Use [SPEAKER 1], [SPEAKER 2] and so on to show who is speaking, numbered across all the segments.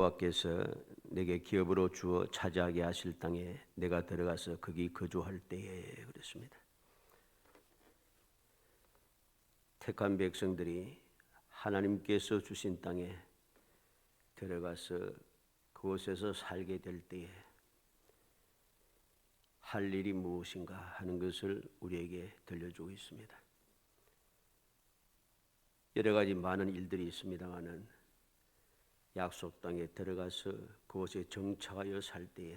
[SPEAKER 1] 여호와께서 내게 기업으로 주어 차지하게 하실 땅에 내가 들어가서 거기 거주할 때에 그랬습니다. 택한 백성들이 하나님께서 주신 땅에 들어가서 그곳에서 살게 될 때에 할 일이 무엇인가 하는 것을 우리에게 들려주고 있습니다. 여러 가지 많은 일들이 있습니다마는 약속 땅에 들어가서 그곳에 정착하여 살 때에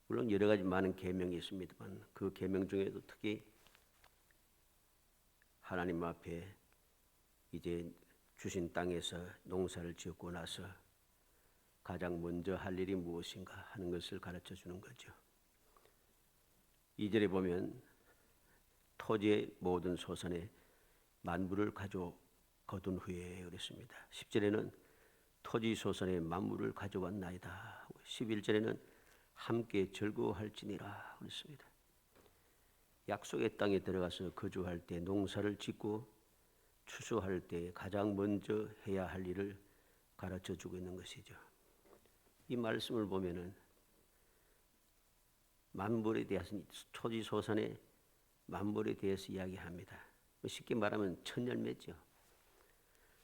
[SPEAKER 1] 물론 여러 가지 많은 계명이 있습니다만 그 계명 중에도 특히 하나님 앞에 이제 주신 땅에서 농사를 짓고 나서 가장 먼저 할 일이 무엇인가 하는 것을 가르쳐 주는 거죠. 2절에 보면 토지의 모든 소산에 만물을 거둔 후에 그랬습니다. 10절에는 토지 소산에 만물을 가져왔나이다. 11절에는 함께 즐거워할지니라 그랬습니다. 약속의 땅에 들어가서 거주할 때 농사를 짓고 추수할 때 가장 먼저 해야 할 일을 가르쳐 주고 있는 것이죠. 이 말씀을 보면은 만물에 대해서 토지 소산의 만물에 대해서 이야기합니다. 쉽게 말하면 첫 열매죠.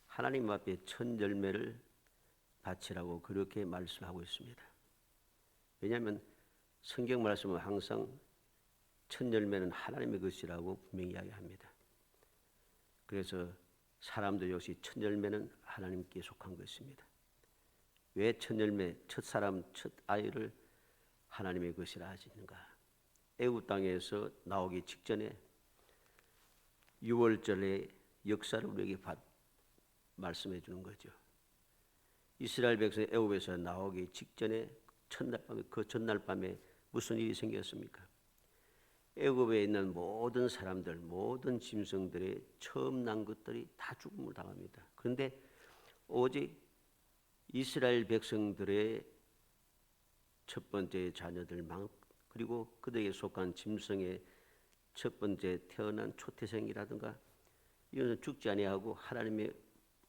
[SPEAKER 1] 하나님 앞에 첫 열매를 바치라고 그렇게 말씀하고 있습니다. 왜냐하면 성경 말씀은 항상 첫 열매는 하나님의 것이라고 분명히 이야기합니다. 그래서 사람도 역시 첫 열매는 하나님께 속한 것입니다. 왜 첫 열매, 첫 사람, 첫 아이를 하나님의 것이라 하시는가? 애굽 땅에서 나오기 직전에 유월절의 역사를 우리에게 말씀해 주는 거죠. 이스라엘 백성이 애굽에서 나오기 직전에 그 전날 밤에 무슨 일이 생겼습니까? 애굽에 있는 모든 사람들, 모든 짐승들의 처음 난 것들이 다 죽음을 당합니다. 그런데 오직 이스라엘 백성들의 첫 번째 자녀들만 그리고 그들에게 속한 짐승의 첫 번째 태어난 초태생이라든가 이것은 죽지 아니하고 하나님의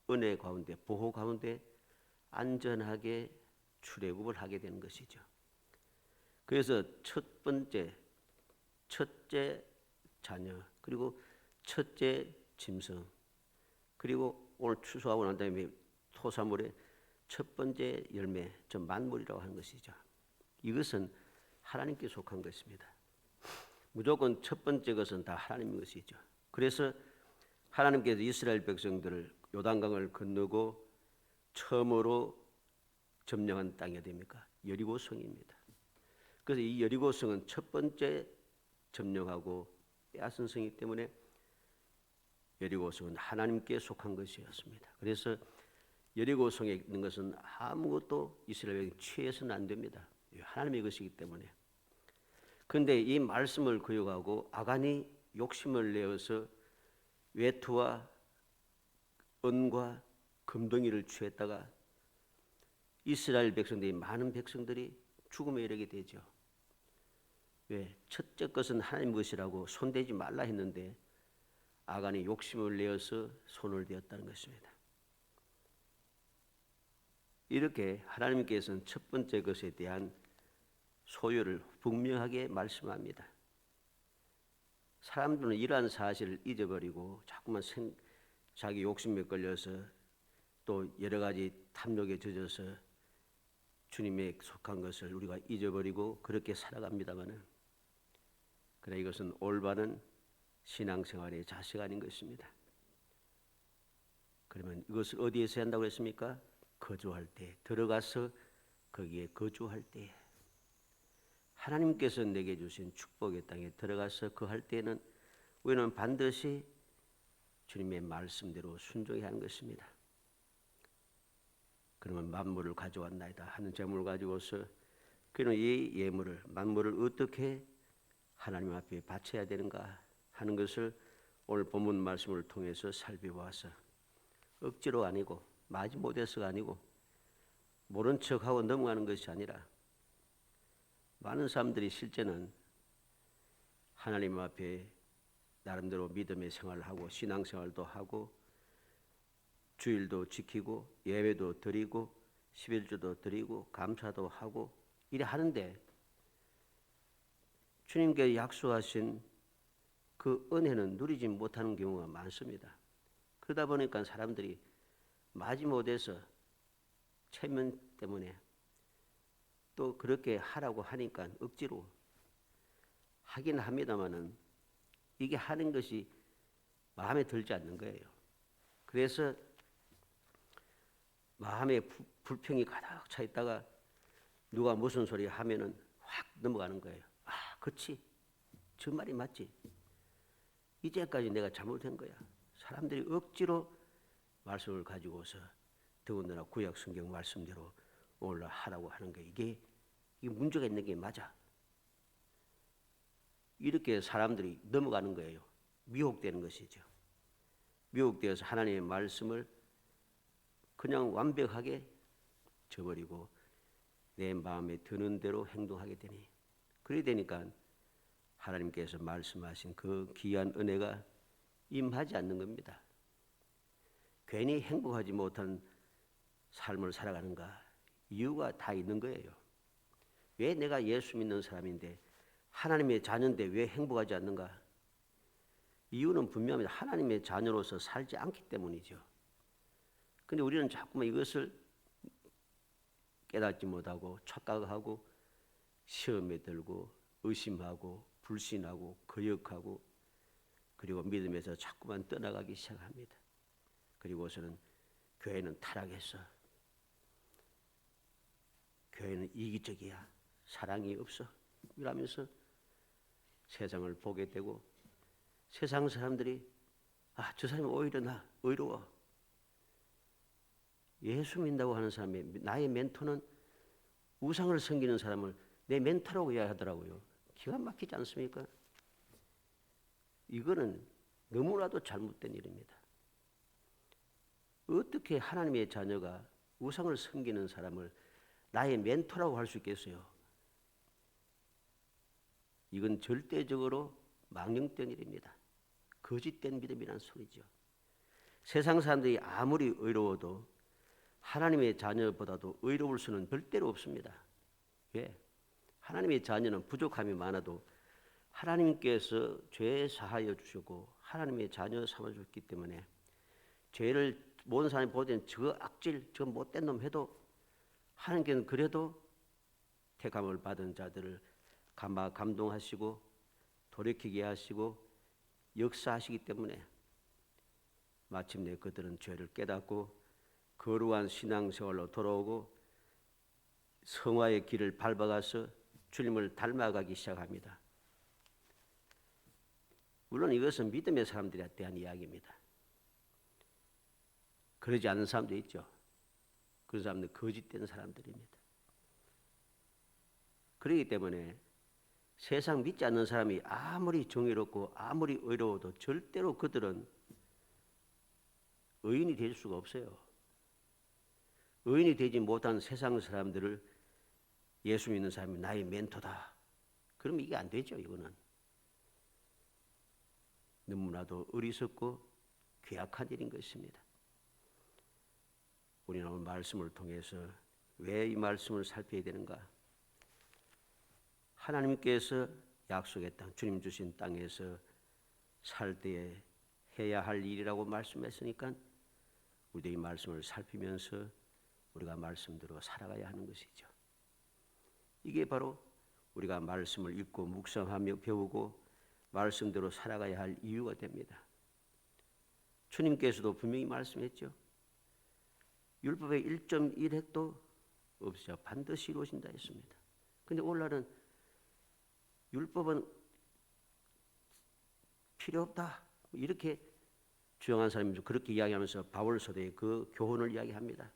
[SPEAKER 1] 은혜 가운데 보호 가운데 안전하게 출애굽을 하게 되는 것이죠. 그래서 첫째 자녀 그리고 첫째 짐승 그리고 오늘 추수하고 난 다음에 토사물의 첫 번째 열매 저 만물이라고 하는 것이죠. 이것은 하나님께 속한 것입니다. 무조건 첫 번째 것은 다 하나님의 것이죠. 그래서 하나님께서 이스라엘 백성들을 요단강을 건너고 처음으로 점령한 땅이 어디입니까? 여리고성입니다. 그래서 이 여리고성은 첫 번째 점령하고 빼앗은 성이기 때문에 여리고성은 하나님께 속한 것이었습니다. 그래서 여리고성에 있는 것은 아무것도 이스라엘에게 취해서는 안 됩니다. 하나님의 것이기 때문에. 그런데 이 말씀을 거역하고 아간이 욕심을 내어서 외투와 은과 금덩이를 취했다가 이스라엘 백성들이 많은 백성들이 죽음에 이르게 되죠. 왜? 첫째 것은 하나님 것이라고 손대지 말라 했는데 아간이 욕심을 내어서 손을 대었다는 것입니다. 이렇게 하나님께서는 첫 번째 것에 대한 소유를 분명하게 말씀합니다. 사람들은 이러한 사실을 잊어버리고 자꾸만 자기 욕심에 걸려서 또 여러 가지 탐욕에 젖어서 주님에 속한 것을 우리가 잊어버리고 그렇게 살아갑니다마는 그러나 이것은 올바른 신앙생활의 자세가 아닌 것입니다. 그러면 이것을 어디에서 한다고 했습니까? 거주할 때, 들어가서 거기에 거주할 때 하나님께서 내게 주신 축복의 땅에 들어가서 거할 때는 우리는 반드시 주님의 말씀대로 순종해야 하는 것입니다. 그러면 만물을 가져왔나이다 하는 제목을 가지고서 그는 이 예물을 만물을 어떻게 하나님 앞에 바쳐야 되는가 하는 것을 오늘 본문 말씀을 통해서 살펴보아서 억지로 아니고 마지못해서가 아니고 모른 척하고 넘어가는 것이 아니라 많은 사람들이 실제는 하나님 앞에 나름대로 믿음의 생활을 하고 신앙생활도 하고 주일도 지키고 예배도 드리고 11조도 드리고 감사도 하고 이래 하는데 주님께 약속하신 그 은혜는 누리지 못하는 경우가 많습니다. 그러다 보니까 사람들이 마지못해서 체면 때문에 또 그렇게 하라고 하니까 억지로 하긴 합니다마는 이게 하는 것이 마음에 들지 않는 거예요. 그래서 마음에 불평이 가득 차 있다가 누가 무슨 소리 하면은 확 넘어가는 거예요. 아, 그렇지. 저 말이 맞지. 이제까지 내가 잘못한 거야. 사람들이 억지로 말씀을 가지고서 더군다나 구약 성경 말씀대로 오늘 하라고 하는 게 이게 문제가 있는 게 맞아. 이렇게 사람들이 넘어가는 거예요. 미혹되는 것이죠. 미혹되어서 하나님의 말씀을 그냥 완벽하게 저버리고 내 마음에 드는 대로 행동하게 되니 그래 되니까 하나님께서 말씀하신 그 귀한 은혜가 임하지 않는 겁니다. 괜히 행복하지 못한 삶을 살아가는가? 이유가 다 있는 거예요. 왜 내가 예수 믿는 사람인데 하나님의 자녀인데 왜 행복하지 않는가? 이유는 분명합니다. 하나님의 자녀로서 살지 않기 때문이죠. 그런데 우리는 자꾸만 이것을 깨닫지 못하고 착각하고 시험에 들고 의심하고 불신하고 거역하고 그리고 믿음에서 자꾸만 떠나가기 시작합니다. 그리고서는 교회는 타락했어. 교회는 이기적이야. 사랑이 없어. 이러면서 세상을 보게 되고 세상 사람들이 저 사람이 오히려 의로워. 예수 믿는다고 하는 사람이 나의 멘토는 우상을 섬기는 사람을 내 멘토라고 이야기하더라고요. 기가 막히지 않습니까? 이거는 너무나도 잘못된 일입니다. 어떻게 하나님의 자녀가 우상을 섬기는 사람을 나의 멘토라고 할 수 있겠어요? 이건 절대적으로 망령된 일입니다. 거짓된 믿음이라는 소리죠. 세상 사람들이 아무리 의로워도 하나님의 자녀보다도 의로울 수는 절대로 없습니다. 왜? 하나님의 자녀는 부족함이 많아도 하나님께서 죄 사하여 주시고 하나님의 자녀 삼아줬기 때문에 죄를 모든 사람이 보기엔 저 악질, 저 못된 놈 해도 하나님께는 그래도 택함을 받은 자들을 감동하시고 돌이키게 하시고 역사하시기 때문에 마침내 그들은 죄를 깨닫고 거룩한 신앙생활로 돌아오고 성화의 길을 밟아가서 주님을 닮아가기 시작합니다. 물론 이것은 믿음의 사람들에 대한 이야기입니다. 그러지 않는 사람도 있죠. 그런 사람들은 거짓된 사람들입니다. 그렇기 때문에 세상 믿지 않는 사람이 아무리 정의롭고 아무리 의로워도 절대로 그들은 의인이 될 수가 없어요. 의인이 되지 못한 세상 사람들을 예수 믿는 사람이 나의 멘토다. 그러면 이게 안 되죠. 이거는 너무나도 어리석고 괴악한 일인 것입니다. 우리는 오늘 말씀을 통해서 왜 이 말씀을 살펴야 되는가? 하나님께서 약속했던 주님 주신 땅에서 살 때에 해야 할 일이라고 말씀했으니까 우리도 이 말씀을 살피면서 우리가 말씀대로 살아가야 하는 것이죠. 이게 바로 우리가 말씀을 읽고 묵상하며 배우고 말씀대로 살아가야 할 이유가 됩니다. 주님께서도 분명히 말씀했죠. 율법의 1.1획도 없으셔 반드시 이루어진다 했습니다. 그런데 오늘날은 율법은 필요 없다 이렇게 주장한 사람이 그렇게 이야기하면서 바울 서대의 그 교훈을 이야기합니다.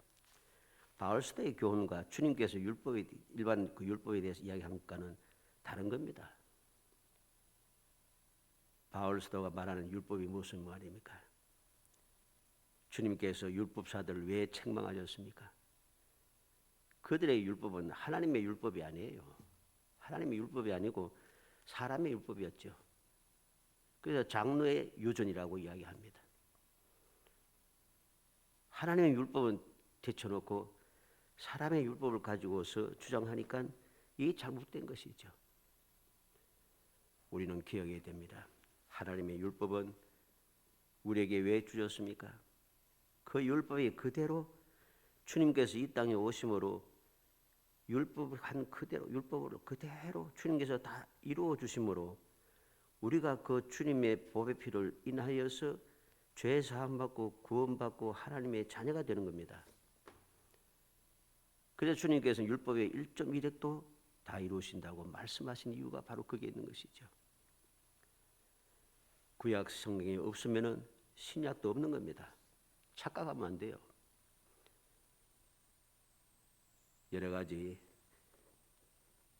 [SPEAKER 1] 바울 서대의 교훈과 주님께서 일반 그 율법에 대해서 이야기한 것과는 다른 겁니다. 바울 서도가 말하는 율법이 무슨 말입니까? 주님께서 율법사들을 왜 책망하셨습니까? 그들의 율법은 하나님의 율법이 아니에요. 하나님의 율법이 아니고 사람의 율법이었죠. 그래서 장로의 유전이라고 이야기합니다. 하나님의 율법은 제쳐놓고 사람의 율법을 가지고서 주장하니까 이게 잘못된 것이죠. 우리는 기억해야 됩니다. 하나님의 율법은 우리에게 왜 주셨습니까? 그 율법이 그대로 주님께서 이 땅에 오심으로 율법을 한 그대로 율법으로 그대로 주님께서 다 이루어 주심으로 우리가 그 주님의 보배 피를 인하여서 죄 사함 받고 구원받고 하나님의 자녀가 되는 겁니다. 그래서 주님께서 율법의 1.1획도 다 이루신다고 말씀하신 이유가 바로 그게 있는 것이죠. 구약 성경이 없으면은 신약도 없는 겁니다. 착각하면 안 돼요. 여러 가지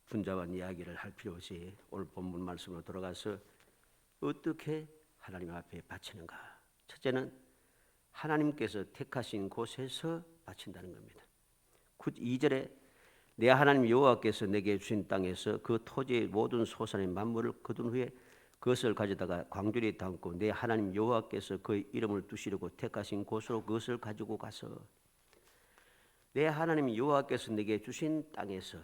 [SPEAKER 1] 분자한 이야기를 할 필요 없이 오늘 본문 말씀으로 돌아가서 어떻게 하나님 앞에 바치는가. 첫째는 하나님께서 택하신 곳에서 바친다는 겁니다. 2절에 내 하나님 여호와께서 내게 주신 땅에서 그 토지의 모든 소산의 만물을 거둔 후에 그것을 가져다가 광주리에 담고 내 하나님 여호와께서 그의 이름을 두시려고 택하신 곳으로 그것을 가지고 가서 내 하나님 여호와께서 내게 주신 땅에서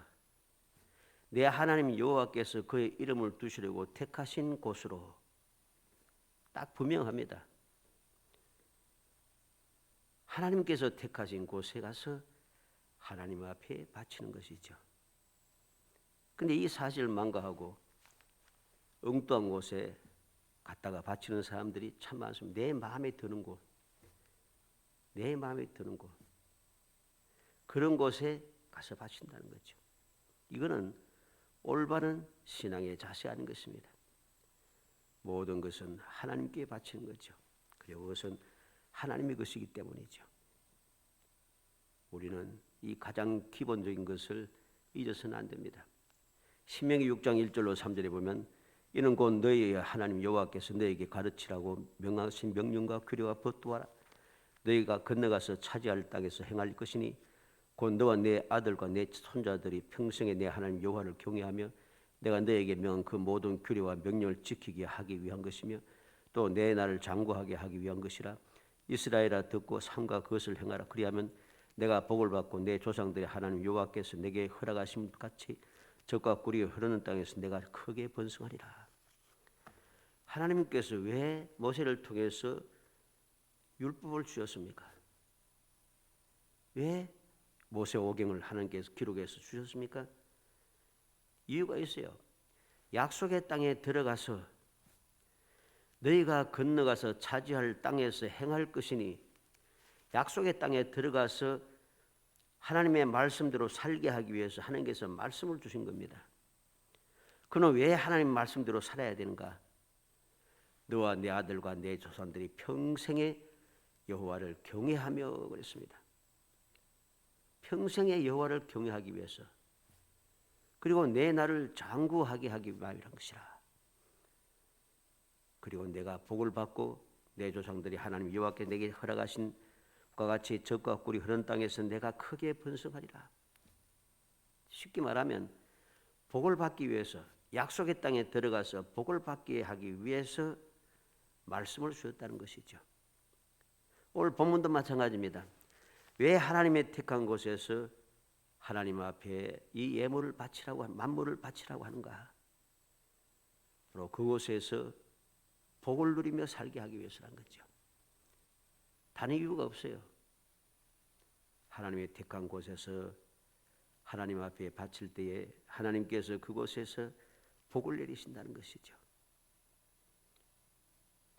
[SPEAKER 1] 내 하나님 여호와께서 그의 이름을 두시려고 택하신 곳으로 딱 분명합니다. 하나님께서 택하신 곳에 가서 하나님 앞에 바치는 것이죠. 근데 이 사실을 망각하고 엉뚱한 곳에 갔다가 바치는 사람들이 참 많습니다. 내 마음에 드는 곳, 내 마음에 드는 곳, 그런 곳에 가서 바친다는 거죠. 이거는 올바른 신앙의 자세 아닌 것입니다. 모든 것은 하나님께 바치는 거죠. 그리고 그것은 하나님의 것이기 때문이죠. 우리는 이 가장 기본적인 것을 잊어서는 안 됩니다. 신명기 6장 1절로 3절에 보면 이는 곧 너희의 하나님 여호와께서 너희에게 가르치라고 명하신 명령과 규례와 법도하라. 너희가 건너가서 차지할 땅에서 행할 것이니 곧 너와 내 아들과 내 손자들이 평생에 내 하나님 여호와를 경외하며 내가 너희에게 명한 그 모든 규례와 명령을 지키게 하기 위한 것이며 또 내 나를 장구하게 하기 위한 것이라. 이스라엘아 듣고 삼가 그것을 행하라. 그리하면 내가 복을 받고 내 조상들의 하나님 여호와께서 내게 허락하신 것 같이 젖과 꿀이 흐르는 땅에서 내가 크게 번성하리라. 하나님께서 왜 모세를 통해서 율법을 주셨습니까? 왜 모세 오경을 하나님께서 기록해서 주셨습니까? 이유가 있어요. 약속의 땅에 들어가서 너희가 건너가서 차지할 땅에서 행할 것이니 약속의 땅에 들어가서 하나님의 말씀대로 살게 하기 위해서 하나님께서 말씀을 주신 겁니다. 그는 왜 하나님 말씀대로 살아야 되는가? 너와 내 아들과 내 조상들이 평생에 여호와를 경외하며 그랬습니다. 평생에 여호와를 경외하기 위해서 그리고 내 나를 장구하게 하기 위한 것이라. 그리고 내가 복을 받고 내 조상들이 하나님 여호와께 내게 허락하신 과 같이 젖과 꿀이 흐르는 땅에서 내가 크게 번성하리라. 쉽게 말하면 복을 받기 위해서 약속의 땅에 들어가서 복을 받게 하기 위해서 말씀을 주셨다는 것이죠. 오늘 본문도 마찬가지입니다. 왜 하나님의 택한 곳에서 하나님 앞에 이 예물을 바치라고 만물을 바치라고 하는가? 바로 그곳에서 복을 누리며 살게 하기 위해서란 거죠. 다른 이유가 없어요. 하나님의 택한 곳에서 하나님 앞에 바칠 때에 하나님께서 그곳에서 복을 내리신다는 것이죠.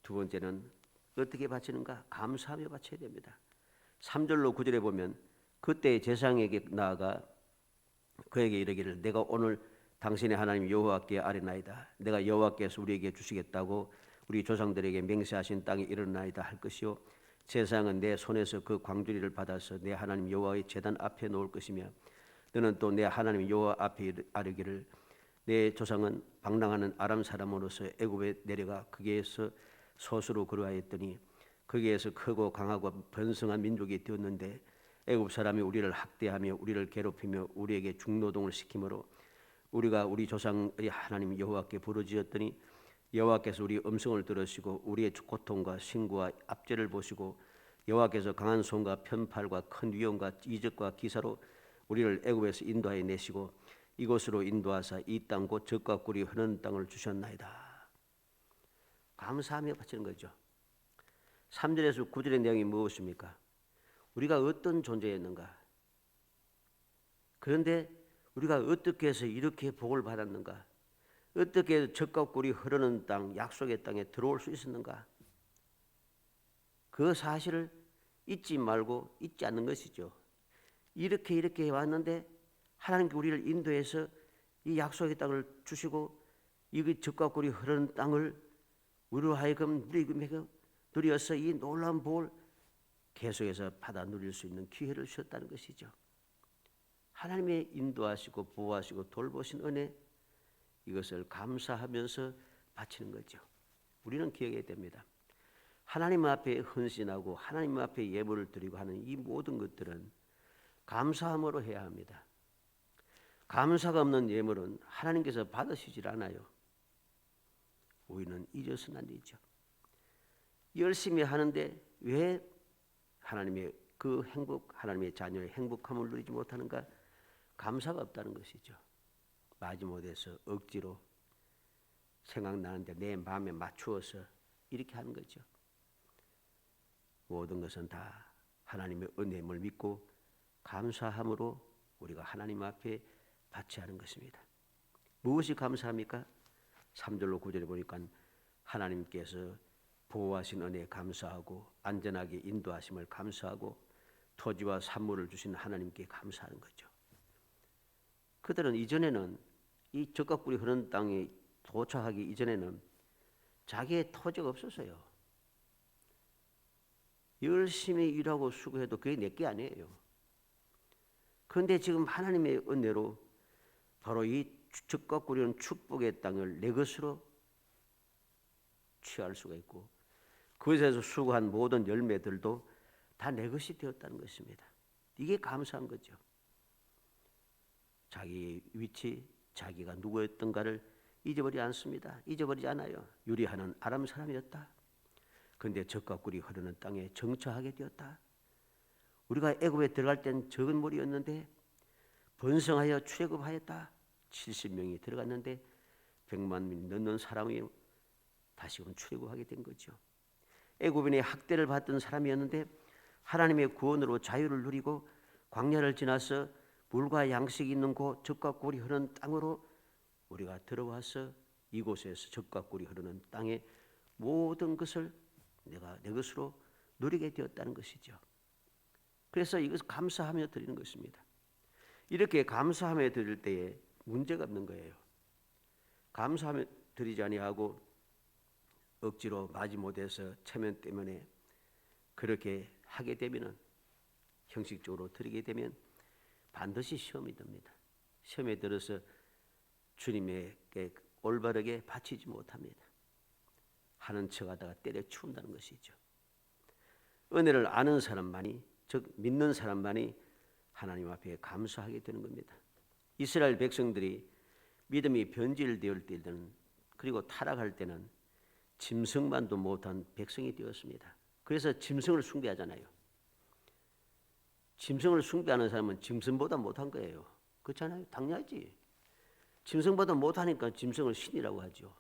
[SPEAKER 1] 두 번째는 어떻게 바치는가? 감사하며 바쳐야 됩니다. 3절로 9절에 보면 그때 제사장에게 나아가 그에게 이르기를 내가 오늘 당신의 하나님 여호와께 아뢰나이다. 내가 여호와께서 우리에게 주시겠다고 우리 조상들에게 맹세하신 땅에 이르나이다 할 것이요 제사장은 내 손에서 그 광주리를 받아서 내 하나님 여호와의 제단 앞에 놓을 것이며 너는 또 내 하나님 여호와 앞에 아뢰기를 내 조상은 방랑하는 아람 사람으로서 애굽에 내려가 거기에서 소수로 거류하였더니 거기에서 크고 강하고 번성한 민족이 되었는데 애굽 사람이 우리를 학대하며 우리를 괴롭히며 우리에게 중노동을 시키므로 우리가 우리 조상의 하나님 여호와께 부르짖었더니 여호와께서 우리 음성을 들으시고 우리의 고통과 신고와 압제를 보시고 여호와께서 강한 손과 편팔과 큰 위엄과 이적과 기사로 우리를 애굽에서 인도하여 내시고 이곳으로 인도하사 이 땅 곧 젖과 꿀이 흐르는 땅을 주셨나이다. 감사하며 바치는 거죠. 3절에서 9절의 내용이 무엇입니까? 우리가 어떤 존재였는가? 그런데 우리가 어떻게 해서 이렇게 복을 받았는가? 어떻게 해서 젖과 꿀이 흐르는 땅, 약속의 땅에 들어올 수 있었는가? 그 사실을 잊지 말고 잊지 않는 것이죠. 이렇게 왔는데 하나님께 우리를 인도해서 이 약속의 땅을 주시고 이 젖과 꿀이 흐르는 땅을 우리로 하여금 누려서 이 놀라운 복을 계속해서 받아 누릴 수 있는 기회를 주셨다는 것이죠. 하나님의 인도하시고 보호하시고 돌보신 은혜, 이것을 감사하면서 바치는 거죠. 우리는 기억해야 됩니다. 하나님 앞에 헌신하고 하나님 앞에 예물을 드리고 하는 이 모든 것들은 감사함으로 해야 합니다. 감사가 없는 예물은 하나님께서 받으시질 않아요. 우리는 잊어서는 안 되죠. 열심히 하는데 왜 하나님의 그 행복, 하나님의 자녀의 행복함을 누리지 못하는가? 감사가 없다는 것이죠. 마지못해서 억지로 생각나는데 내 마음에 맞추어서 이렇게 하는 거죠. 모든 것은 다 하나님의 은혜임을 믿고 감사함으로 우리가 하나님 앞에 바쳐야 하는 것입니다. 무엇이 감사합니까? 3절로 9절에 보니까 하나님께서 보호하신 은혜에 감사하고 안전하게 인도하심을 감사하고 토지와 산물을 주신 하나님께 감사하는 거죠. 그들은 이전에는 이 젖과 꿀이 흐르는 땅에 도착하기 이전에는 자기의 토지가 없었어요. 열심히 일하고 수고해도 그게 내게 아니에요. 그런데 지금 하나님의 은혜로 바로 이 젖과 꿀이는 축복의 땅을 내 것으로 취할 수가 있고 그것에서 수고한 모든 열매들도 다 내 것이 되었다는 것입니다. 이게 감사한 거죠. 자기 위치, 자기가 누구였던가를 잊어버리지 않습니다. 잊어버리지 않아요. 유리하는 아람 사람이었다. 그런데 젖과 꿀이 흐르는 땅에 정착하게 되었다. 우리가 애굽에 들어갈 땐 적은 무리였는데 번성하여 출애굽하였다. 70명이 들어갔는데 100만 명 넘는 사람이 다시금 출애굽하게 된 거죠. 애굽인의 학대를 받던 사람이었는데 하나님의 구원으로 자유를 누리고 광야를 지나서 물과 양식이 있는 곳 젖과 꿀이 흐르는 땅으로 우리가 들어와서 이곳에서 젖과 꿀이 흐르는 땅의 모든 것을 내가 내 것으로 누리게 되었다는 것이죠. 그래서 이것을 감사하며 드리는 것입니다. 이렇게 감사하며 드릴 때에 문제가 없는 거예요. 감사하며 드리지 아니하고 억지로 마지못해서 체면 때문에 그렇게 하게 되면은 형식적으로 드리게 되면 반드시 시험이 듭니다. 시험에 들어서 주님에게 올바르게 바치지 못합니다. 하는 척하다가 때려치운다는 것이죠. 은혜를 아는 사람만이, 즉 믿는 사람만이 하나님 앞에 감사하게 되는 겁니다. 이스라엘 백성들이 믿음이 변질되을 때는 그리고 타락할 때는 짐승만도 못한 백성이 되었습니다. 그래서 짐승을 숭배하잖아요. 짐승을 숭배하는 사람은 짐승보다 못한 거예요. 그렇잖아요. 당연하지. 짐승보다 못하니까 짐승을 신이라고 하죠.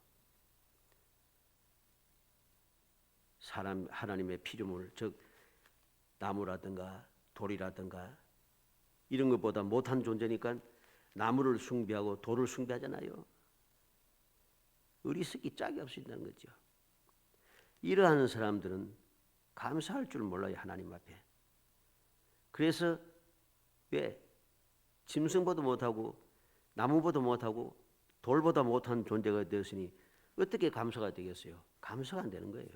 [SPEAKER 1] 사람 하나님의 피조물, 즉 나무라든가 돌이라든가 이런 것보다 못한 존재니까 나무를 숭배하고 돌을 숭배하잖아요. 어리석기 짝이 없어진다는 거죠. 이러한 사람들은 감사할 줄 몰라요. 하나님 앞에. 그래서 왜 짐승보다 못하고 나무보다 못하고 돌보다 못한 존재가 되었으니 어떻게 감사가 되겠어요? 감사가 안 되는 거예요.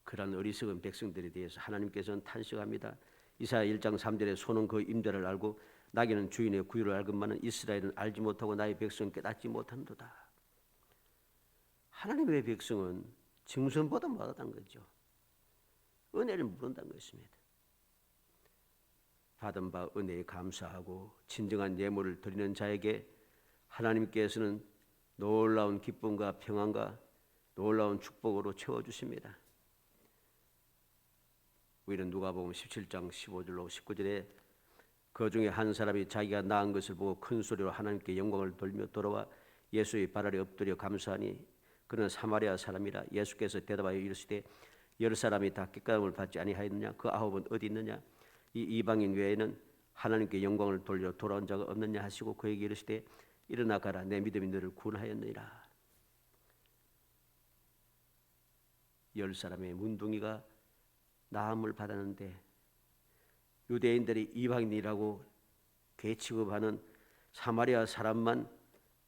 [SPEAKER 1] 그런 어리석은 백성들에 대해서 하나님께서는 탄식합니다. 이사야 1장 3절에 소는 그 임대를 알고 나귀는 주인의 구유를 알건만은 이스라엘은 알지 못하고 나의 백성은 깨닫지 못한도다. 하나님의 백성은 짐승보다 못하다는 거죠. 은혜를 모른다는 것입니다. 받은 바 은혜에 감사하고 진정한 예물을 드리는 자에게 하나님께서는 놀라운 기쁨과 평안과 놀라운 축복으로 채워주십니다. 우리는 누가복음 17장 15절로 19절에 그 중에 한 사람이 자기가 낳은 것을 보고 큰 소리로 하나님께 영광을 돌며 돌아와 예수의 발 아래 엎드려 감사하니 그는 사마리아 사람이라. 예수께서 대답하여 이르시되 여러 사람이 다 깨끗함을 받지 아니하였느냐? 그 아홉은 어디 있느냐? 이 이방인 외에는 하나님께 영광을 돌려 돌아온 자가 없느냐 하시고 그에게 이르시되 일어나 가라, 내 믿음이 너를 구원하였느니라. 10사람의 문둥이가 나음을 받았는데 유대인들이 이방인이라고 괴취급하는 사마리아 사람만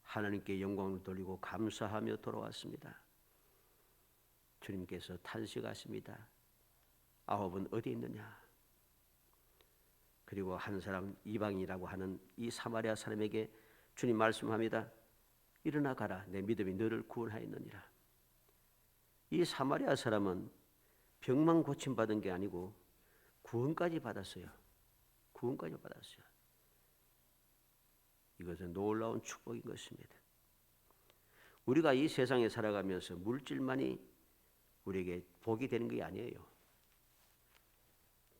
[SPEAKER 1] 하나님께 영광을 돌리고 감사하며 돌아왔습니다. 주님께서 탄식하십니다. 아홉은 어디 있느냐? 그리고 한 사람 이방인이라고 하는 이 사마리아 사람에게 주님 말씀합니다. 일어나 가라, 내 믿음이 너를 구원하였느니라. 이 사마리아 사람은 병만 고침받은 게 아니고 구원까지 받았어요. 구원까지 받았어요. 이것은 놀라운 축복인 것입니다. 우리가 이 세상에 살아가면서 물질만이 우리에게 복이 되는 게 아니에요.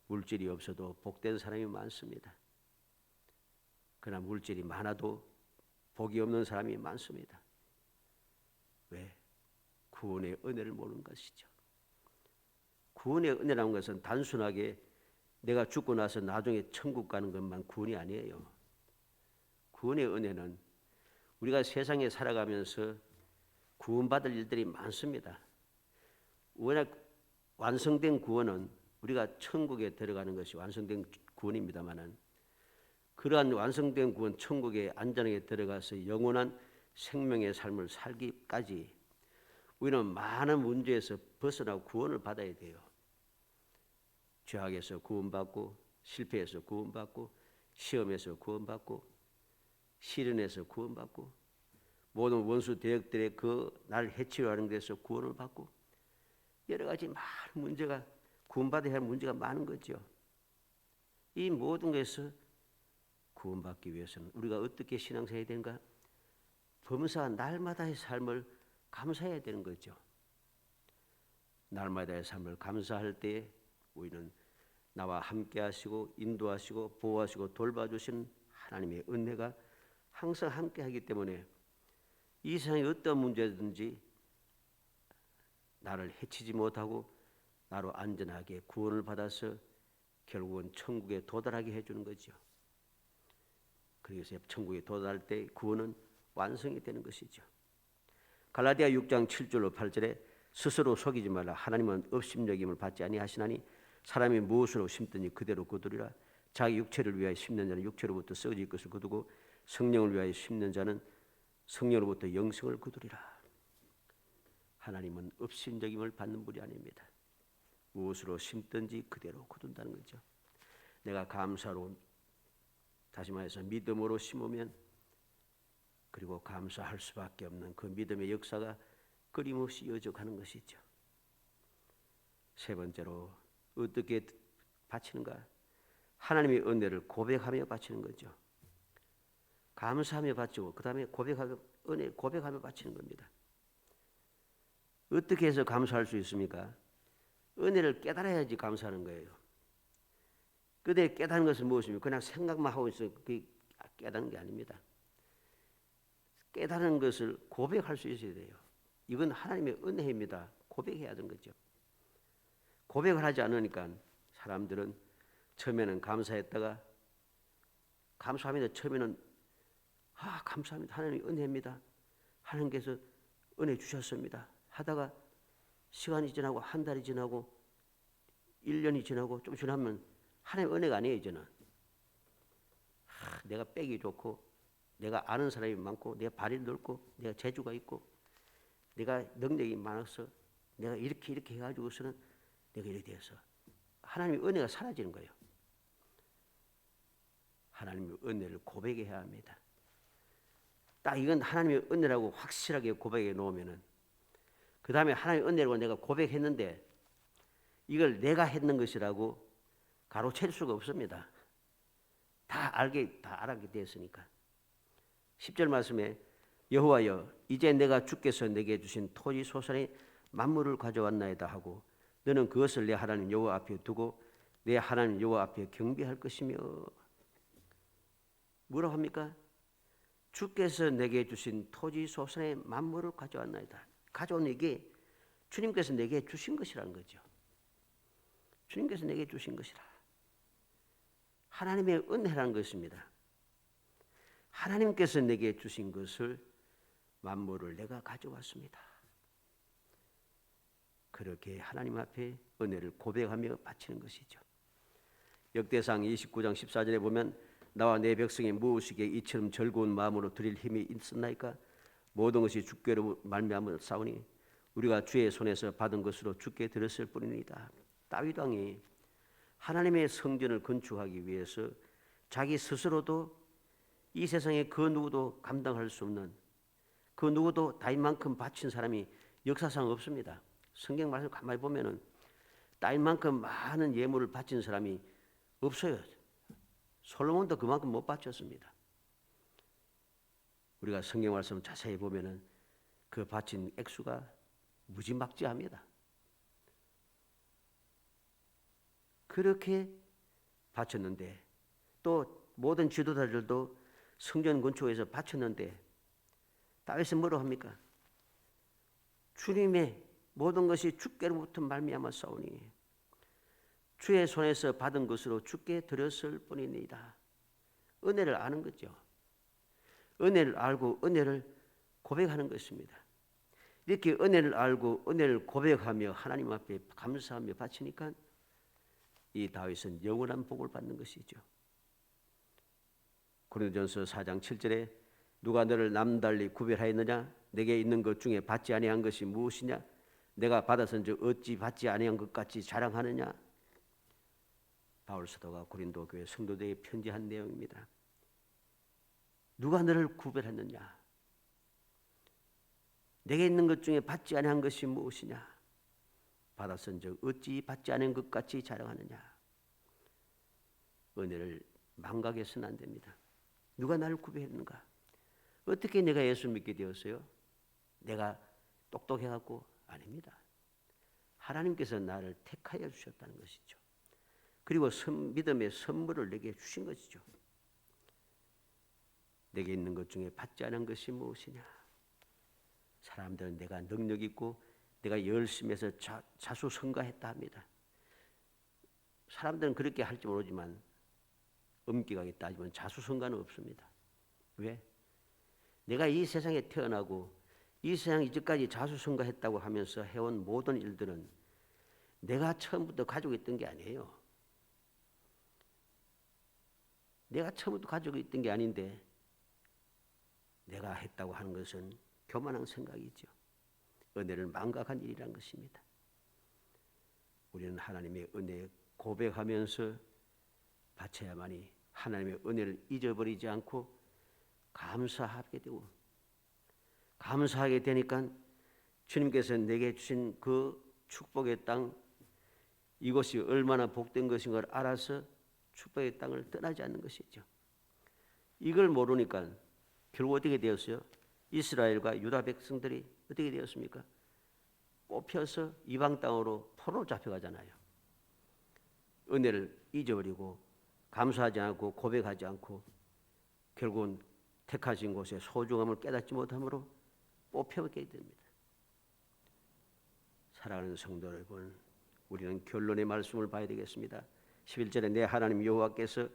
[SPEAKER 1] 물질이 없어도 복된 사람이 많습니다. 그러나 물질이 많아도 복이 없는 사람이 많습니다. 왜? 구원의 은혜를 모르는 것이죠. 구원의 은혜라는 것은 단순하게 내가 죽고 나서 나중에 천국 가는 것만 구원이 아니에요. 구원의 은혜는 우리가 세상에 살아가면서 구원받을 일들이 많습니다. 워낙 완성된 구원은 우리가 천국에 들어가는 것이 완성된 구원입니다마는 그러한 완성된 구원, 천국에 안전하게 들어가서 영원한 생명의 삶을 살기까지 우리는 많은 문제에서 벗어나고 구원을 받아야 돼요. 죄악에서 구원받고, 실패에서 구원받고, 시험에서 구원받고, 시련에서 구원받고, 모든 원수 대역들의 그 나를 해치려 하는 데서 구원을 받고, 여러 가지 많은 문제가, 구원받아야 할 문제가 많은 거죠. 이 모든 것에서 구원받기 위해서는 우리가 어떻게 신앙생활해야 되는가? 범사 날마다의 삶을 감사해야 되는 거죠. 날마다의 삶을 감사할 때 우리는 나와 함께 하시고 인도하시고 보호하시고 돌봐주시는 하나님의 은혜가 항상 함께 하기 때문에 이 세상의 어떤 문제든지 나를 해치지 못하고 나로 안전하게 구원을 받아서 결국은 천국에 도달하게 해주는 거죠. 그래서 천국에 도달할 때 구원은 완성이 되는 것이죠. 갈라디아 6장 7절로 8절에 스스로 속이지 말라. 하나님은 업심여김을 받지 아니하시나니 사람이 무엇으로 심든지 그대로 거두리라. 자기 육체를 위하여 심는 자는 육체로부터 썩어질 것을 거두고 성령을 위하여 심는 자는 성령으로부터 영생을 거두리라. 하나님은 업심여김을 받는 분이 아닙니다. 무엇으로 심든지 그대로 거둔다는 거죠. 내가 감사로, 다시 말해서 믿음으로 심으면 그리고 감사할 수밖에 없는 그 믿음의 역사가 끊임없이 이어져가는 것이죠. 세 번째로 어떻게 바치는가? 하나님의 은혜를 고백하며 바치는 거죠. 감사하며 바치고 그 다음에 은혜 고백하며 바치는 겁니다. 어떻게 해서 감사할 수 있습니까? 은혜를 깨달아야지 감사하는 거예요. 그때 깨닫는 것은 무엇입니까? 그냥 생각만 하고 있어 그게 깨닫는 게 아닙니다. 깨닫는 것을 고백할 수 있어야 돼요. 이건 하나님의 은혜입니다. 고백해야 하는 거죠. 고백을 하지 않으니까 사람들은 처음에는 감사했다가 감사합니다. 처음에는 감사합니다. 하나님의 은혜입니다. 하나님께서 은혜 주셨습니다. 하다가 시간이 지나고 한 달이 지나고 1년이 지나고 좀 지나면 하나님의 은혜가 아니에요. 이제는 내가 빼기 좋고 내가 아는 사람이 많고 내가 발이 넓고 내가 재주가 있고 내가 능력이 많아서 내가 이렇게 해가지고서는 내가 이렇게 돼서 하나님의 은혜가 사라지는 거예요. 하나님의 은혜를 고백해야 합니다. 딱 이건 하나님의 은혜라고 확실하게 고백해 놓으면은 그 다음에 하나님의 은혜라고 내가 고백했는데 이걸 내가 했는 것이라고 가로챌 수가 없습니다. 다 알게 되었으니까. 10절 말씀에 여호와여 이제 내가 주께서 내게 주신 토지 소산의 만물을 가져왔나이다 하고 너는 그것을 내 하나님 여호와 앞에 두고 내 하나님 여호와 앞에 경배할 것이며 뭐라고 합니까? 주께서 내게 주신 토지 소산의 만물을 가져왔나이다. 가져온 이게 주님께서 내게 주신 것이라는 거죠. 주님께서 내게 주신 것이라. 하나님의 은혜라는 것입니다. 하나님께서 내게 주신 것을 만물을 내가 가져왔습니다. 그렇게 하나님 앞에 은혜를 고백하며 바치는 것이죠. 역대상 29장 14절에 보면 나와 내 백성이 무엇이기에 이처럼 즐거운 마음으로 드릴 힘이 있었나이까? 모든 것이 주께로 말미암아 싸우니 우리가 주의 손에서 받은 것으로 주께 드렸을 뿐입니다. 다윗 왕이 하나님의 성전을 건축하기 위해서 자기 스스로도 이 세상에 그 누구도 감당할 수 없는, 그 누구도 다윗만큼 바친 사람이 역사상 없습니다. 성경 말씀 가만히 보면은 다윗만큼 많은 예물을 바친 사람이 없어요. 솔로몬도 그만큼 못 바쳤습니다. 우리가 성경 말씀 자세히 보면은 그 바친 액수가 무지막지합니다. 그렇게 바쳤는데 또 모든 지도자들도 성전 건축에서 바쳤는데 다윗은 뭐라고 합니까? 주님의 모든 것이 주께로부터 말미암아 싸우니 주의 손에서 받은 것으로 주께 드렸을 뿐입니다. 은혜를 아는 거죠. 은혜를 알고 은혜를 고백하는 것입니다. 이렇게 은혜를 알고 은혜를 고백하며 하나님 앞에 감사하며 바치니까 이 다윗은 영원한 복을 받는 것이죠. 고린도전서 4장 7절에 누가 너를 남달리 구별하였느냐? 내게 있는 것 중에 받지 아니한 것이 무엇이냐? 내가 받았은즉 어찌 받지 아니한 것 같이 자랑하느냐? 바울 사도가 고린도 교회 성도들에게 편지한 내용입니다. 누가 너를 구별했느냐? 내게 있는 것 중에 받지 아니한 것이 무엇이냐? 받았은즉 어찌 받지 않은 것 같이 자랑하느냐? 은혜를 망각해서는 안 됩니다. 누가 나를 구별했는가? 어떻게 내가 예수 믿게 되었어요? 내가 똑똑해갖고 아닙니다. 하나님께서 나를 택하여 주셨다는 것이죠. 그리고 믿음의 선물을 내게 주신 것이죠. 내게 있는 것 중에 받지 않은 것이 무엇이냐? 사람들은 내가 능력 있고 내가 열심히 해서 자수성가했다 합니다. 사람들은 그렇게 할지 모르지만 엄격하게 따지면 자수성가는 없습니다. 왜? 내가 이 세상에 태어나고 이 세상 이제까지 자수성가했다고 하면서 해온 모든 일들은 내가 처음부터 가지고 있던 게 아니에요. 내가 처음부터 가지고 있던 게 아닌데 내가 했다고 하는 것은 교만한 생각이죠. 은혜를 망각한 일이라는 것입니다. 우리는 하나님의 은혜 고백하면서 바쳐야만이 하나님의 은혜를 잊어버리지 않고 감사하게 되고 감사하게 되니까 주님께서 내게 주신 그 축복의 땅 이것이 얼마나 복된 것인 걸 알아서 축복의 땅을 떠나지 않는 것이죠. 이걸 모르니까 결국 어떻게 되었어요? 이스라엘과 유다 백성들이 어떻게 되었습니까? 뽑혀서 이방 땅으로 포로로 잡혀가잖아요. 은혜를 잊어버리고 감사하지 않고 고백하지 않고 결국은 택하신 곳의 소중함을 깨닫지 못함으로 뽑혀게 됩니다. 사랑하는 성도 여러분, 우리는 결론의 말씀을 봐야 되겠습니다. 11절에 내 하나님 여호와께서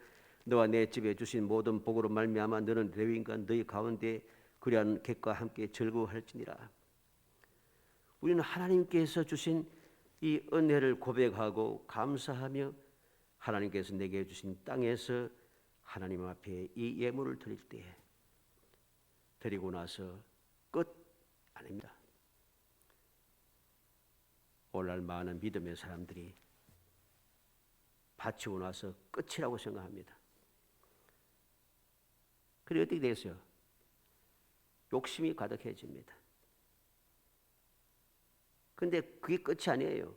[SPEAKER 1] 너와 내 집에 주신 모든 복으로 말미암아 너는 레위인과 너희 가운데 그리한 객과 함께 즐거워할지니라. 우리는 하나님께서 주신 이 은혜를 고백하고 감사하며 하나님께서 내게 주신 땅에서 하나님 앞에 이 예물을 드릴 때 드리고 나서 끝 아닙니다. 오늘날 많은 믿음의 사람들이 바치고 나서 끝이라고 생각합니다. 그리고 어떻게 되겠어요? 욕심이 가득해집니다. 그런데 그게 끝이 아니에요.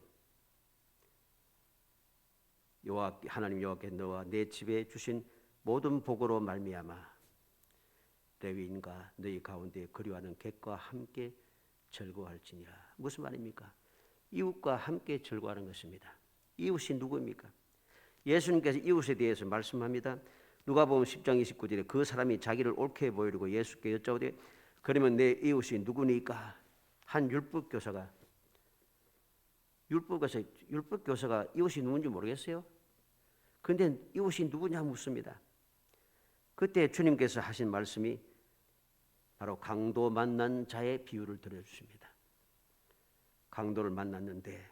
[SPEAKER 1] 하나님 여호와께 너와 내 집에 주신 모든 복으로 말미암아 레위인과 너희 가운데 그리워하는 객과 함께 즐거워할지니라. 무슨 말입니까? 이웃과 함께 즐거워하는 것입니다. 이웃이 누구입니까? 예수님께서 이웃에 대해서 말씀합니다. 누가복음 10장 29절에 그 사람이 자기를 옳게 보이려고 예수께 여짜오되 그러면 내 이웃이 누구니까? 한 율법교사가 이웃이 누군지 모르겠어요. 그런데 이웃이 누구냐 묻습니다. 그때 주님께서 하신 말씀이 바로 강도 만난 자의 비유를 들어주십니다. 강도를 만났는데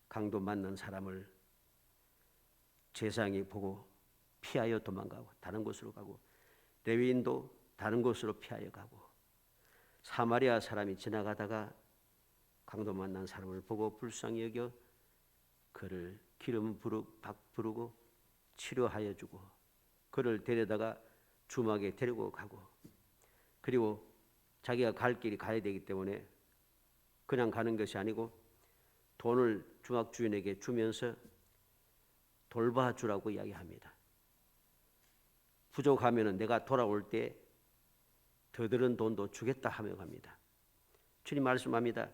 [SPEAKER 1] 강도 만난 사람을 제사장이 보고 피하여 도망가고 다른 곳으로 가고 레위인도 다른 곳으로 피하여 가고 사마리아 사람이 지나가다가 강도 만난 사람을 보고 불쌍히 여겨 그를 기름 부르고 치료하여 주고 그를 데려다가 주막에 데리고 가고 그리고 자기가 갈 길이 가야 되기 때문에 그냥 가는 것이 아니고 돈을 주막 주인에게 주면서 돌봐주라고 이야기합니다. 부족하면 내가 돌아올 때 더 들은 돈도 주겠다 하며 갑니다. 주님 말씀합니다.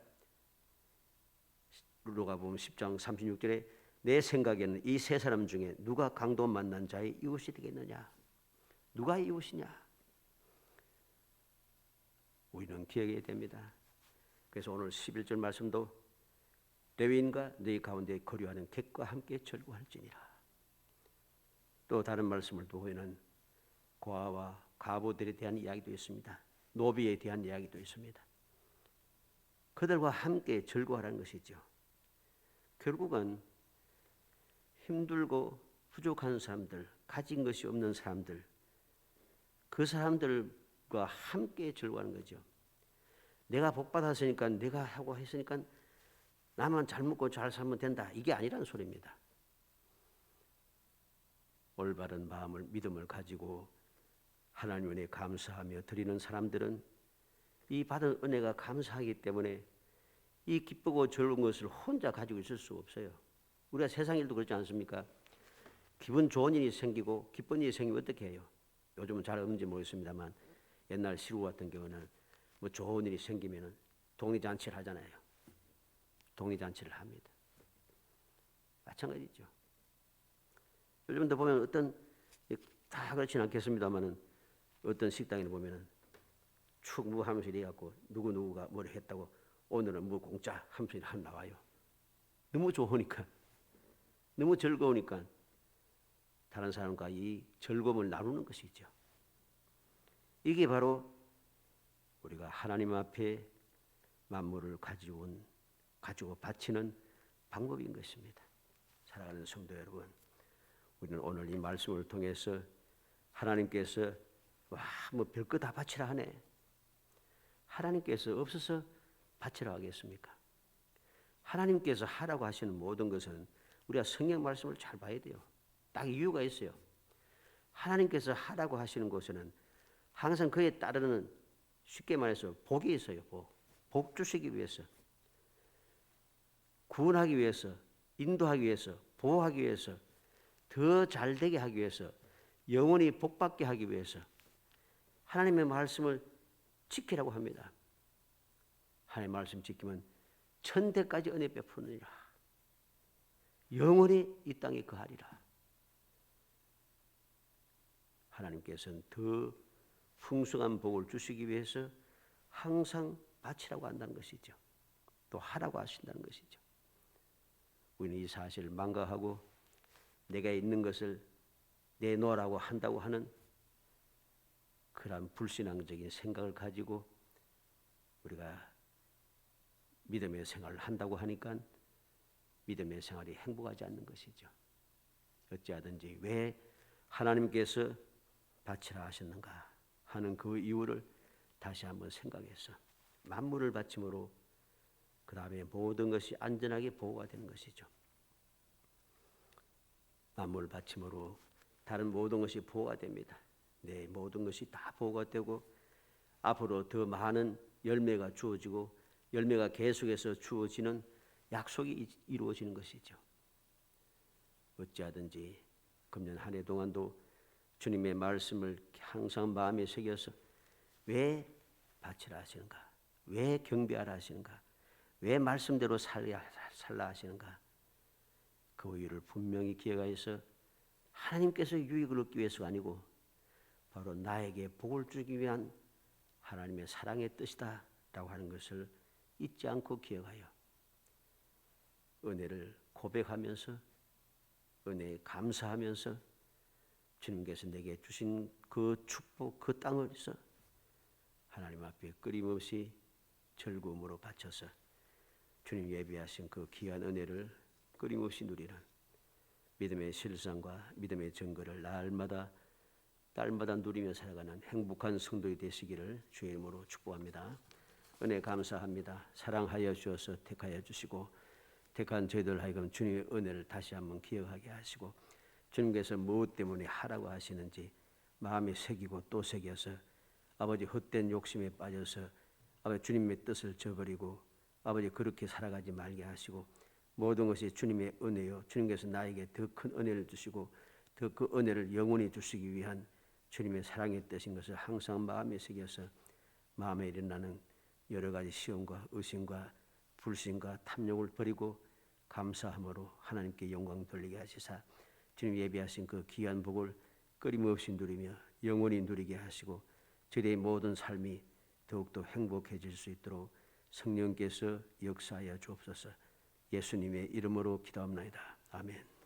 [SPEAKER 1] 누가복음 10장 36절에 내 생각에는 이 세 사람 중에 누가 강도 만난 자의 이웃이 되겠느냐? 누가 이웃이냐? 우리는 기억해야 됩니다. 그래서 오늘 11절 말씀도 레위인과 너희 가운데 거류하는 객과 함께 절구할지니라. 또 다른 말씀을 보면 고아와 가부들에 대한 이야기도 있습니다. 노비에 대한 이야기도 있습니다. 그들과 함께 절구하라는 것이죠. 결국은 힘들고 부족한 사람들, 가진 것이 없는 사람들, 그 사람들과 함께 절구하는 거죠. 내가 복 받았으니까 내가 하고 했으니까 나만 잘 먹고 잘 살면 된다. 이게 아니라는 소리입니다. 올바른 마음을 믿음을 가지고 하나님 은혜에 감사하며 드리는 사람들은 이 받은 은혜가 감사하기 때문에 이 기쁘고 즐거운 것을 혼자 가지고 있을 수 없어요. 우리가 세상 일도 그렇지 않습니까? 기분 좋은 일이 생기고 기쁜 일이 생기면 어떻게 해요? 요즘은 잘 없는지 모르겠습니다만 옛날 시루 같은 경우는 뭐 좋은 일이 생기면 독립잔치를 하잖아요. 독립잔치를 합니다. 마찬가지죠. 요즘도 보면 어떤 다 그렇지는 않겠습니다만은 어떤 식당에 보면은 축 뭐 하면서 이래갖고 누구누구가 뭐를 했다고 오늘은 뭐 공짜 하면서 한 나와요. 너무 좋으니까 너무 즐거우니까 다른 사람과 이 즐거움을 나누는 것이죠. 이게 바로 우리가 하나님 앞에 만물을 가지고 바치는 방법인 것입니다. 사랑하는 성도 여러분, 우리는 오늘 이 말씀을 통해서 하나님께서 뭐 별거 다 바치라 하네. 하나님께서 없어서 바치라 하겠습니까? 하나님께서 하라고 하시는 모든 것은 우리가 성경 말씀을 잘 봐야 돼요. 딱 이유가 있어요. 하나님께서 하라고 하시는 것에는 항상 그에 따르는 쉽게 말해서 복이 있어요. 복 주시기 위해서, 구원하기 위해서, 인도하기 위해서, 보호하기 위해서, 더 잘되게 하기 위해서, 영원히 복받게 하기 위해서 하나님의 말씀을 지키라고 합니다. 하나님의 말씀 지키면 천대까지 은혜 베푸느니라. 영원히 이 땅에 거하리라. 하나님께서는 더 풍성한 복을 주시기 위해서 항상 바치라고 한다는 것이죠. 또 하라고 하신다는 것이죠. 우리는 이 사실을 망각하고 내가 있는 것을 내놓으라고 한다고 하는 그런 불신앙적인 생각을 가지고 우리가 믿음의 생활을 한다고 하니까 믿음의 생활이 행복하지 않는 것이죠. 어찌하든지 왜 하나님께서 바치라 하셨는가 하는 그 이유를 다시 한번 생각해서 만물을 바침으로 그 다음에 모든 것이 안전하게 보호가 되는 것이죠. 만물을 바침으로 다른 모든 것이 보호가 됩니다. 네, 모든 것이 다 보호가 되고 앞으로 더 많은 열매가 주어지고 열매가 계속해서 주어지는 약속이 이루어지는 것이죠. 어찌하든지 금년 한 해 동안도 주님의 말씀을 항상 마음에 새겨서 왜 바치라 하시는가? 왜 경배하라 하시는가? 왜 말씀대로 살라 하시는가? 그 이유를 분명히 기억하여서 하나님께서 유익을 얻기 위해서가 아니고 바로 나에게 복을 주기 위한 하나님의 사랑의 뜻이다 라고 하는 것을 잊지 않고 기억하여 은혜를 고백하면서 은혜에 감사하면서 주님께서 내게 주신 그 축복 그 땅에서 하나님 앞에 끊임없이 즐거움으로 바쳐서 주님 예비하신 그 귀한 은혜를 끊임없이 누리는 믿음의 실상과 믿음의 증거를 날마다 딸마다 누리며 살아가는 행복한 성도이 되시기를 주의 이름으로 축복합니다. 은혜 감사합니다. 사랑하여 주셔서 택하여 주시고 택한 저희들 하여금 주님의 은혜를 다시 한번 기억하게 하시고 주님께서 무엇 때문에 하라고 하시는지 마음에 새기고 또 새겨서 아버지 헛된 욕심에 빠져서 아버지 주님의 뜻을 저버리고 아버지 그렇게 살아가지 말게 하시고 모든 것이 주님의 은혜요 주님께서 나에게 더 큰 은혜를 주시고 더 그 은혜를 영원히 주시기 위한 주님의 사랑의 뜻인 것을 항상 마음에 새겨서 마음에 일어나는 여러 가지 시험과 의심과 불신과 탐욕을 버리고 감사함으로 하나님께 영광 돌리게 하시사 주님 예비하신 그 귀한 복을 끊임없이 누리며 영원히 누리게 하시고 저희의 모든 삶이 더욱더 행복해질 수 있도록 성령께서 역사하여 주옵소서. 예수님의 이름으로 기도합나이다. 아멘.